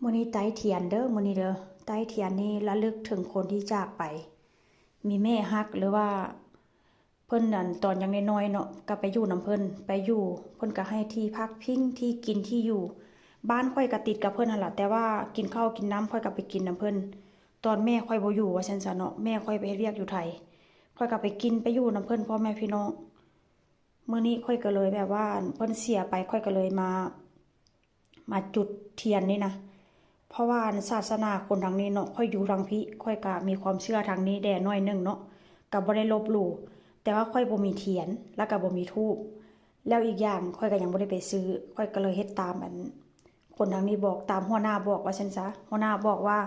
มื้อนี้ไต้เทียนเด้อมื้อนี้เด้อไต้เทียนนี่ระลึกถึงคนที่จากไป มีแม่ฮักหรือว่าเพิ่นนั่นตอนยังน้อยๆเนาะก็ไปอยู่นำเพิ่นไปอยู่เพิ่นก็ให้ที่พักพิงที่กินที่อยู่บ้านค่อยก็ติดกับเพิ่นหั่นล่ะแต่ว่ากินข้าวกินน้ำค่อยก็ไปกินนำเพิ่นตอนแม่ค่อยบ่อยู่ว่าซั่นซะเนาะแม่ค่อยไปเฮ็ดเวียกอยู่ไทยค่อยก็ไปกินไปอยู่นำเพิ่นพ่อแม่พี่น้องมื้อนี้ค่อยก็เลยแบบว่าเพิ่นเสียไปค่อยก็เลยมาจุดเทียนนี่นะเพราะว่าศาสนาคนทางนี้เนาะค่อยอยู่ทางพี่ค่อยก็มีความเชื่อทางนี้แด่น้อยหนึงเนาะก็บ่ได้ลบหลู่แต่ว่าค่อยบ่มีเทียนแล้วก็บ่มีธูปแล้วอีกอย่างค่อยก็ยังบ่ได้ไปซื้อค่อยก็เลยเฮ็ดตามคนทางนี้บอกตามหัวหน้าบอกว่าซั่นซะหัวหน้าบอกว่า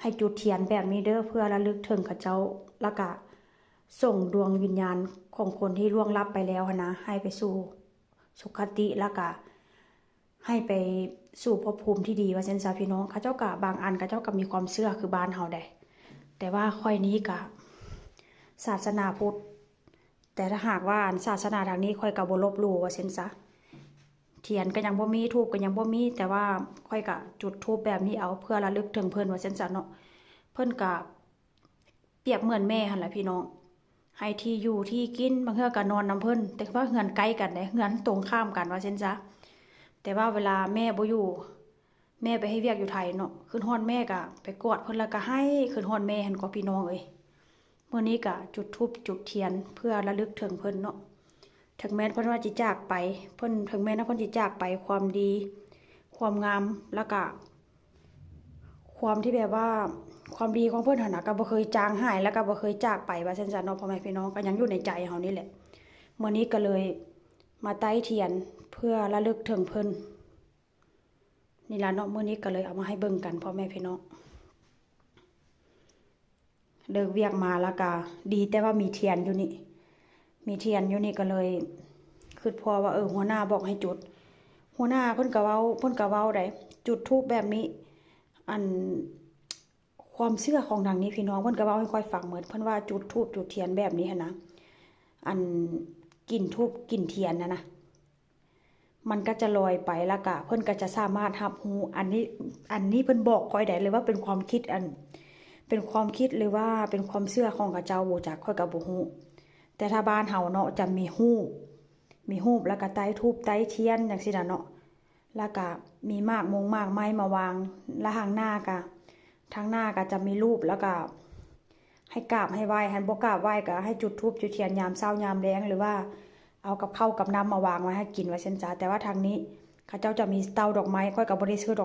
ให้จุดเทียนแบบนี้เด้อเพื่อระลึกถึงเขาเจ้าแล้วก็ส่งดวงวิญญาณของคนที่ล่วงลับไปแล้วนะให้ไปสู่สุคติแล้วก็ให้ไปสู่ภพภูมิที่ดีว่าซั่นซะพี่น้องเขาเจ้าก็บางอันเขาเจ้าก็มีความเชื่อคือบ้านเฮาได้แต่ว่าค่อยนี้ก็ศาสนาพุทธแต่ถ้าหากว่าศาสนาทางนี้ค่อยก็บ่ลบหลู่ว่าซั่นซะเทียนก็ยังบ่มีธูปก็ยังบ่มีแต่ว่าค่อยก็จุดธูปแบบนี้เอาเพื่อระลึกถึงเพิ่นว่าซั่นซะเนาะเพิ่นก็เปรียบเหมือนแม่หั่นล่ะพี่น้องให้ที่อยู่ที่กินบางเทื่อก็นอนนำเพิ่นแต่ว่าเฮือนใกล้กันเด้เฮือนตรงข้ามกันว่าซั่นซะแต่ว่าเวลาแม่บ่อยู่แม่ไปเฮ็ดเวียกอยู่ไทยเนาะขึ้นฮอดแม่ก็ไปกอดเพิ่นแล้วก็ให้ขึ้นฮอดแม่หั่นก็พี่น้องเอ้ยมื้อนี้ก็จุดธูปจุดเทียนเพื่อระลึกถึงเพิ่นเนาะถึงแม้เพิ่นว่าสิจากไปเพิ่นถึงแม้ว่าเพิ่นสิจากไปความดีความงามแล้วก็ความที่แบบว่าความดีของเพิ่นหั่นน่ะก็บ่เคยจางหายแล้วก็บ่เคยจากไปว่าซั่นซะเนาะพ่อแม่พี่น้องก็ยังอยู่ในใจเฮานี่แหละมื้อนี้ก็เลยมาไต้เทียนเพื่อระลึกถึงเพิ่นนี่ล่ะเนาะมื้อนี้ก็เลยเอามาให้เบิ่งกันพ่อแม่พี่น้องเลิกเวียกมาแล้วก็ดีแต่ว่ามีเทียนอยู่นี่มีเทียนอยู่นี่ก็เลยคิดพอว่าหัวหน้าบอกให้จุดหัวหน้าเพิ่นก็เว้าได้จุดธูปแบบนี้อันความเชื่อของทางนี้พี่น้องเพิ่นก็เว้าให้ค่อยฟังเหมือนเพิ่นว่าจุดธูปจุดเทียนแบบนี้หั่นนะอันกินธูปกินเทียนนะมันก็จะลอยไปแล้วก็เพิ่นก็จะสามารถรับรู้อันนี้เพิ่นบอกค่อยได้เลยว่าเป็นความคิดเป็นความคิดหรือว่าเป็นความเชื่อของเขาเจ้าบ่จักค่อยก็บ่ฮู้แต่ถ้าบ้านเฮาเนาะจะมีรูปแล้วก็ไต้ธูปไต้เทียนจังซี่น่ะเนาะแล้วก็มีหมากไม้มาวางและทางหน้าก็จะมีรูปแล้วก็ให้กราบให้ไหว้หันบ่กราบไหว้ก็ให้จุดธูปจุดเทียนยามเช้ายามแลงหรือว่าเอากับข้าวกับน้ำมาวางไว้ให้กินไว้ซั่นจ้ะแต่ว่าทางนี้เขาเจ้าจะมีเตาดอกไม้ค่อยก็บ่ได้ซื้อดอก